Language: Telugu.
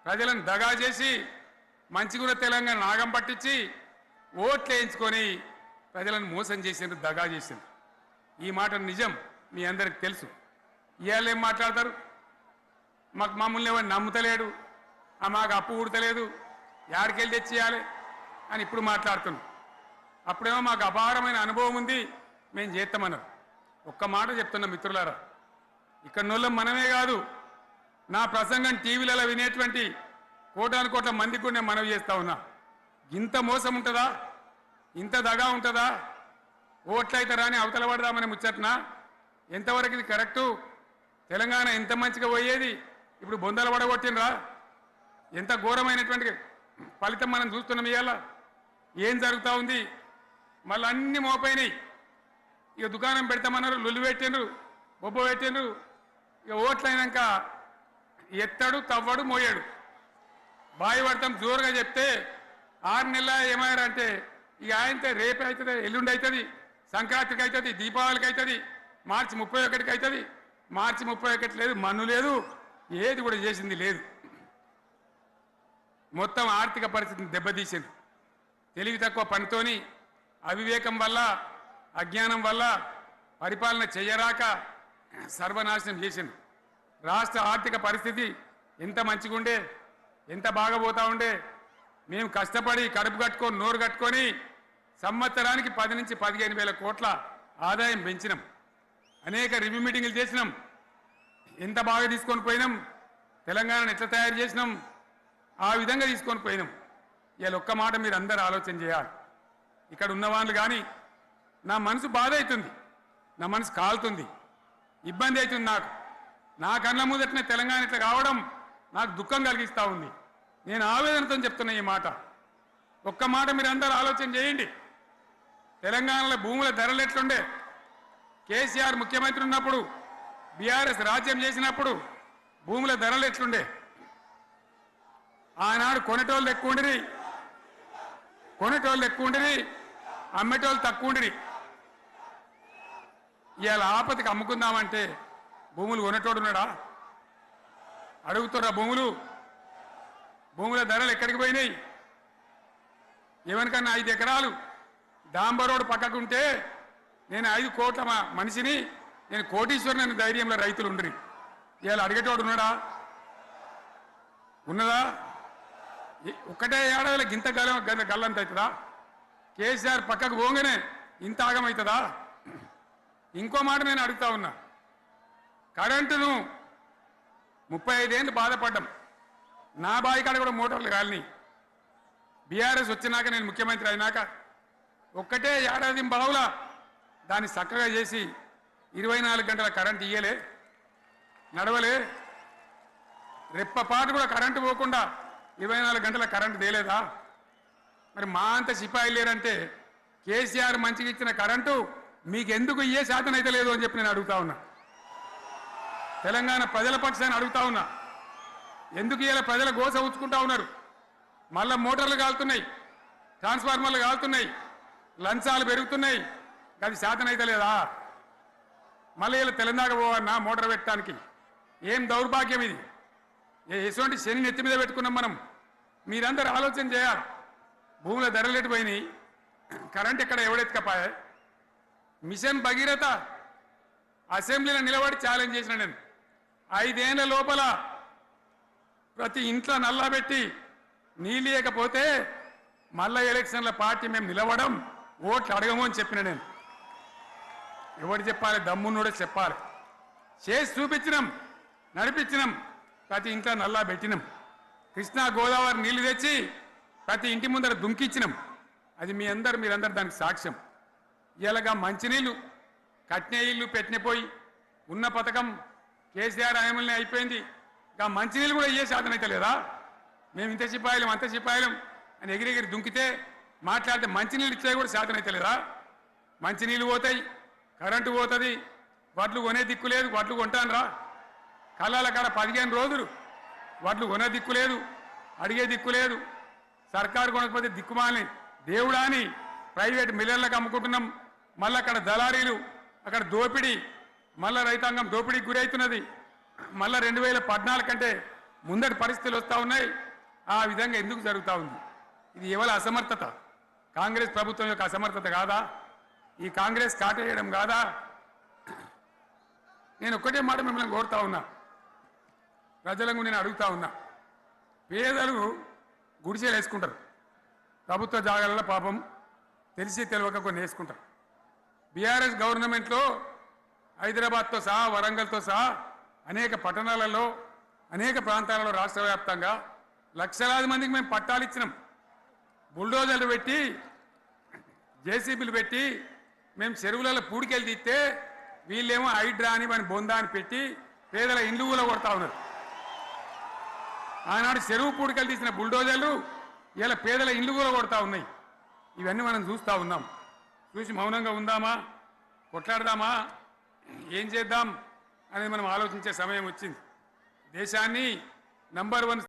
ప్రజలను దగా చేసి మంచిగున్న తెలంగాణ నాగం పట్టించి ఓట్లు వేయించుకొని ప్రజలను మోసం చేసిండ్రు, దగా చేసిండ్రు. ఈ మాట నిజం, మీ అందరికి తెలుసు. ఇవాళ ఏం మాట్లాడతారు? మమ్మల్ని ఎవరు నమ్ముతలేడు, మాకు అప్పు ఉడతలేదు, యాడికెళ్ళి తెచ్చియాలి అని ఇప్పుడు మాట్లాడుతున్నాం. అప్పుడేమో మాకు అపారమైన అనుభవం ఉంది, మేము చేస్తామన్నారు. ఒక్క మాట చెప్తున్నాం మిత్రులారా, ఇక్కడ నోళ్ళం మనమే కాదు, నా ప్రసంగం టీవీలలో వినేటువంటి కోటాను కోట్ల మందికి కూడా నేను మనవి చేస్తా ఉన్నా. ఇంత మోసం ఉంటుందా? ఇంత దగా ఉంటుందా? ఓట్లయితే రాని అవతల పడదామని ముచ్చట్నా? ఎంతవరకు ఇది కరెక్టు? తెలంగాణ ఎంత మంచిగా పోయేది, ఇప్పుడు బొందలు పడగొట్టినరా? ఎంత ఘోరమైనటువంటి ఫలితం మనం చూస్తున్నాం. ఇవాళ ఏం జరుగుతూ ఉంది? మళ్ళీ అన్ని మోపైనాయి. ఇక దుకాణం పెడతామన్నారు, లొల్లు పెట్టిండ్రు, బొబ్బ పెట్టిండ్రు. ఇక ఓట్లయినాక ఎత్తాడు, తవ్వడు, మోయాడు. బాయి పడతాం జోరుగా చెప్తే 6 నెలల ఏమయ్యారంటే ఇక ఆయనతో రేపు అవుతుంది, ఎల్లుండి అవుతుంది, సంక్రాంతికి అవుతుంది, దీపావళికి అవుతుంది, మార్చి 31కి అవుతుంది. మార్చి 31 లేదు, మన్ను లేదు, ఏది కూడా చేసింది లేదు. మొత్తం ఆర్థిక పరిస్థితిని దెబ్బతీసింది. తెలివి తక్కువ పనితోని, అవివేకం వల్ల, అజ్ఞానం వల్ల పరిపాలన చెయ్యరాక సర్వనాశనం చేసింది. రాష్ట్ర ఆర్థిక పరిస్థితి ఎంత మంచిగుండే, ఎంత బాగా పోతా ఉండే. మేము కష్టపడి కడుపు కట్టుకొని, నోరు కట్టుకొని సంవత్సరానికి 10 నుంచి 15 వేల కోట్ల ఆదాయం పెంచినాం. అనేక రివ్యూ మీటింగులు చేసినాం. ఎంత బాగా తీసుకొని పోయినాం, తెలంగాణను ఎట్లా తయారు చేసినాం, ఆ విధంగా తీసుకొని పోయినాం. ఇవాళ ఒక్క మాట మీరు అందరూ ఆలోచన చేయాలి. ఇక్కడ ఉన్న వాళ్ళు కానీ నా మనసు బాధ అవుతుంది, నా మనసు కాలుతుంది, ఇబ్బంది అవుతుంది. నా కళ్ళ ముందటనే తెలంగాణ ఇట్లా కావడం నాకు దుఃఖం కలిగిస్తూ ఉంది. నేను ఆవేదనతో చెప్తున్నా ఈ మాట. ఒక్క మాట మీరు అందరూ ఆలోచన చేయండి. తెలంగాణలో భూముల ధరలు ఎట్లుండే? కేసీఆర్ ముఖ్యమంత్రి ఉన్నప్పుడు, బీఆర్ఎస్ రాజ్యం చేసినప్పుడు భూముల ధరలు ఎట్లుండే? ఆనాడు కొనేటోళ్ళు ఎక్కువ ఉండిరి, అమ్మేటోళ్ళు తక్కువ ఉండిరి. ఇవాళ ఆపతికి అమ్ముకుందామంటే భూములు కొనేటోడు ఉన్నాడా? అడుగుతున్నా భూముల ధరలు ఎక్కడికి పోయినాయి? ఎవరికన్నా 5 ఎకరాలు డాంబర్ రోడ్డు పక్కకుంటే నేను 5 కోట్ల మనిషిని, నేను కోటీశ్వరుని అనే ధైర్యంలో రైతులు ఉండరు. ఇవాళ అడిగేటోడు ఉన్నాడా? ఉన్నదా? ఒక్కటే ఏడాదిలో గింత గల్లంత అవుతుందా? కేసీఆర్ పక్కకు పోగానే ఇంత ఆగమవుతుందా? ఇంకో మాట నేను అడుగుతా ఉన్నా. కరెంటును 35 ఏళ్ళు బాధపడ్డాం. నా బావి కాడ కూడా మోటార్లు కాలినాయి. బీఆర్ఎస్ వచ్చినాక, నేను ముఖ్యమంత్రి అయినాక ఒక్కటే ఏడాది బావులా దాన్ని చక్కగా చేసి 24 గంటల కరెంటు ఇయ్యలే, నడవలే. రెప్పపాటు కూడా కరెంటు పోకుండా 24 గంటల కరెంటు తేలేదా? మరి మా అంత సిపాయి లేరంటే కేసీఆర్ మంచిగా ఇచ్చిన కరెంటు మీకు ఎందుకు ఇయ్యే శాతం అయితే లేదు అని చెప్పి నేను అడుగుతా ఉన్నా. తెలంగాణ ప్రజల పక్షాన్ని అడుగుతా ఉన్నా. ఎందుకు ఇలా ప్రజల గోస ఉంచుకుంటా ఉన్నారు? మళ్ళా మోటార్లు కాలుతున్నాయి, ట్రాన్స్ఫార్మర్లు కాలుతున్నాయి, లంచాలు పెరుగుతున్నాయి. అది శాతం అయితే లేదా? మళ్ళీ ఇలా తెలంగాణ పోవన్నా మోటార్ పెట్టడానికి? ఏం దౌర్భాగ్యం ఇది! ఎటువంటి శని నెత్తి మీద పెట్టుకున్నాం మనం. మీరందరూ ఆలోచన చేయాలి. భూముల ధరలు ఎటుపోయినాయి, కరెంట్ ఎక్కడ ఎవడెత్తుకపోయా? మిషన్ భగీరథ అసెంబ్లీలో నిలబడి ఛాలెంజ్ చేసిన నేను. 5 ఏళ్ల లోపల ప్రతి ఇంట్లో నల్లా పెట్టి నీళ్ళు లేకపోతే మళ్ళా ఎలక్షన్ల పార్టీ మేము నిలవడం, ఓట్లు అడగము అని చెప్పిన నేను. ఎవరు చెప్పాలి? దమ్మున్నోడే చెప్పాలి. చేసి చూపించినాం, నడిపించినాం. ప్రతి ఇంట్లో నల్లా పెట్టినాం. కృష్ణా గోదావరి నీళ్లు తెచ్చి ప్రతి ఇంటి ముందర దుంకిచ్చినాం. అది మీరందరూ దానికి సాక్ష్యం. ఇలాగా మంచినీళ్ళు కట్నే ఇల్లు పెట్టినపోయి ఉన్న పథకం కేసీఆర్ హయాంలోనే అయిపోయింది. ఇంకా మంచినీళ్ళు కూడా ఇయ్యే శాతం అయితే లేదా? మేము ఇంత సిపాయిలం అంత సిపాయిలం అని ఎగిరెగిరి దుంకితే మాట్లాడితే మంచినీళ్ళు ఇచ్చే కూడా శాతం అయితే లేదా? మంచినీళ్ళు పోతాయి, కరెంటు పోతుంది, వడ్లు కొనే దిక్కు లేదు. వడ్లు కొంటాను రా, కళ్ళాల కాడ 15 రోజులు వడ్లు కొనే దిక్కు లేదు, అడిగే దిక్కు లేదు. సర్కారు కొనకపోతే దిక్కుమాలని దేవుడా అని ప్రైవేట్ మిల్లర్లకు అమ్ముకుంటున్నాం. మళ్ళీ అక్కడ దళారీలు, అక్కడ దోపిడీ, మళ్ళీ రైతాంగం దోపిడీకి గురవుతున్నది. మళ్ళీ 2014 కంటే ముందటి పరిస్థితులు వస్తూ ఉన్నాయి. ఆ విధంగా ఎందుకు జరుగుతూ ఉంది? ఇది ఎవరి అసమర్థత? కాంగ్రెస్ ప్రభుత్వం యొక్క అసమర్థత కాదా? ఈ కాంగ్రెస్ కాటేయడం కాదా? నేను ఒక్కటే మాట మిమ్మల్ని కోరుతా ఉన్నా, ప్రజలకు నేను అడుగుతా ఉన్నా. పేదలు గుడిసెలు వేసుకుంటారు, ప్రభుత్వ జాగాలలో పాపం తెలిసి తెలియక కొన్ని వేసుకుంటారు. బీఆర్ఎస్ గవర్నమెంట్లో హైదరాబాద్తో సహా వరంగల్తో సహా అనేక పట్టణాలలో అనేక ప్రాంతాలలో రాష్ట్ర వ్యాప్తంగా లక్షలాది మందికి మేము పట్టాలు ఇచ్చినాం. బుల్డోజర్లు పెట్టి జేసీబీలు పెట్టి మేము చెరువులలో పూడికెళ్ళి తీస్తే వీళ్ళేమో హైడ్రా అని మన బొందా అని పెట్టి పేదల ఇండ్లు కూడా కొడతా ఉన్నారు. ఆనాడు చెరువు పూడికెళ్ళి తీసిన బుల్డోజర్లు ఇలా పేదల ఇండ్లు కూడా కొడతా ఉన్నాయి. ఇవన్నీ మనం చూస్తూ ఉన్నాం. చూసి మౌనంగా ఉందామా, కొట్లాడదామా, ఏం చేద్దాం అనేది మనం ఆలోచించే సమయం వచ్చింది. దేశాన్ని నంబర్ 1